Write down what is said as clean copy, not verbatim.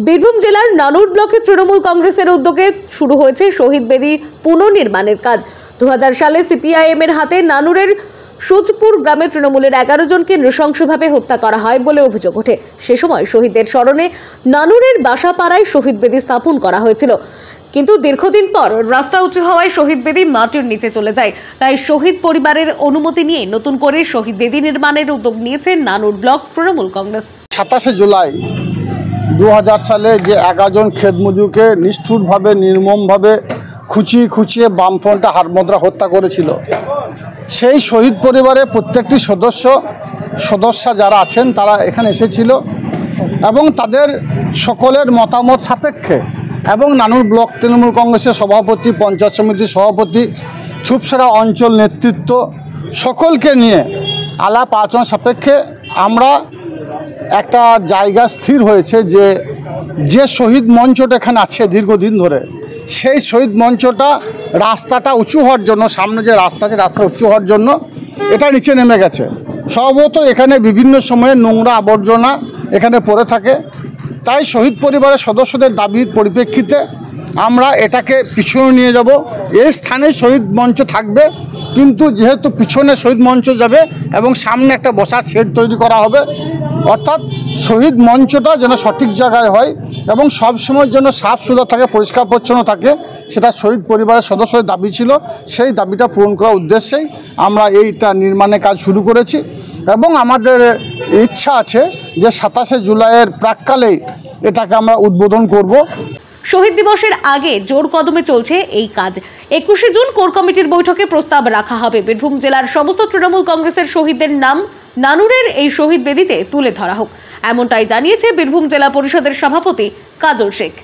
বীরভূম জেলার নানুর ব্লকে তৃণমূল কংগ্রেসের উদ্যোগে শুরু হয়েছে শহীদ বেদি পুনর্নির্মাণের কাজ। 2000 সালে সিপিআইএম এর হাতে নানুরের সুজপুর গ্রামে তৃণমূলের 11 জনকে নৃশংসভাবে হত্যা করা হয় বলে অভিযোগ ওঠে। সে সময় শহীদদের স্মরণে নানুরের বাসাপাড়ায় শহীদ বেদি স্থাপন করা হয়েছিল, কিন্তু দীর্ঘদিন পর রাস্তা উঁচু হওয়ায় শহীদ বেদি মাটির নিচে চলে যায়। তাই শহীদ পরিবারের অনুমতি নিয়ে নতুন করে শহীদ বেদি নির্মাণের উদ্যোগ নিয়েছে নানুর ব্লক তৃণমূল কংগ্রেস। 27 জুলাই 2000 সালে যে 11 জন খেতমজুরকে নিষ্ঠুরভাবে নির্মমভাবে খুঁচিয়ে বামফ্রন্টে হাতমোদ্রা হত্যা করেছিল, সেই শহীদ পরিবারের প্রত্যেকটি সদস্য যারা আছেন তারা এখানে এসেছিল এবং তাদের সকলের মতামত সাপেক্ষে এবং নানুর ব্লক তৃণমূল কংগ্রেসের সভাপতি, পঞ্চায়েত সমিতির সভাপতি, থুপসেরা অঞ্চল নেতৃত্ব সকলকে নিয়ে আলাপ আলোচনা সাপেক্ষে আমরা একটা জায়গা স্থির হয়েছে যে শহীদ মঞ্চটা এখানে আছে দীর্ঘদিন ধরে, সেই শহীদ মঞ্চটা রাস্তাটা উঁচু হওয়ার জন্য, সামনে যে রাস্তা আছে রাস্তা উঁচু হওয়ার জন্য এটা নিচে নেমে গেছে। সম্ভবত এখানে বিভিন্ন সময়ে নোংরা আবর্জনা এখানে পড়ে থাকে, তাই শহীদ পরিবারের সদস্যদের দাবির পরিপ্রেক্ষিতে আমরা এটাকে পিছনে নিয়ে যাব। এই স্থানে শহীদ মঞ্চ থাকবে, কিন্তু যেহেতু পিছনে শহীদ মঞ্চ যাবে এবং সামনে একটা বসার শেড তৈরি করা হবে, অর্থাৎ শহীদ মঞ্চটা যেন সঠিক জায়গায় হয় এবং সব সময়ের জন্য সাফ সুতরা থাকে, পরিষ্কার পরিচ্ছন্ন থাকে, সেটা শহীদ পরিবারের সদস্যদের দাবি ছিল। সেই দাবিটা পূরণ করার উদ্দেশ্যেই আমরা এইটা নির্মাণের কাজ শুরু করেছি এবং আমাদের ইচ্ছা আছে যে 27 জুলাইয়ের প্রাক্কালেই এটাকে আমরা উদ্বোধন করব। শহীদ দিবসের আগে জোর কদমে চলছে এই কাজ। 21 জুন কোর কমিটির বৈঠকে প্রস্তাব রাখা হবে। বীরভূম জেলার সমস্ত তৃণমূল কংগ্রেসের শহীদদের নাম নানুরের এই শহীদ বেদিতে তুলে ধরা হোক, এমনটাই জানিয়েছে বীরভূম জেলা পরিষদের সভাপতি কাজল শেখ।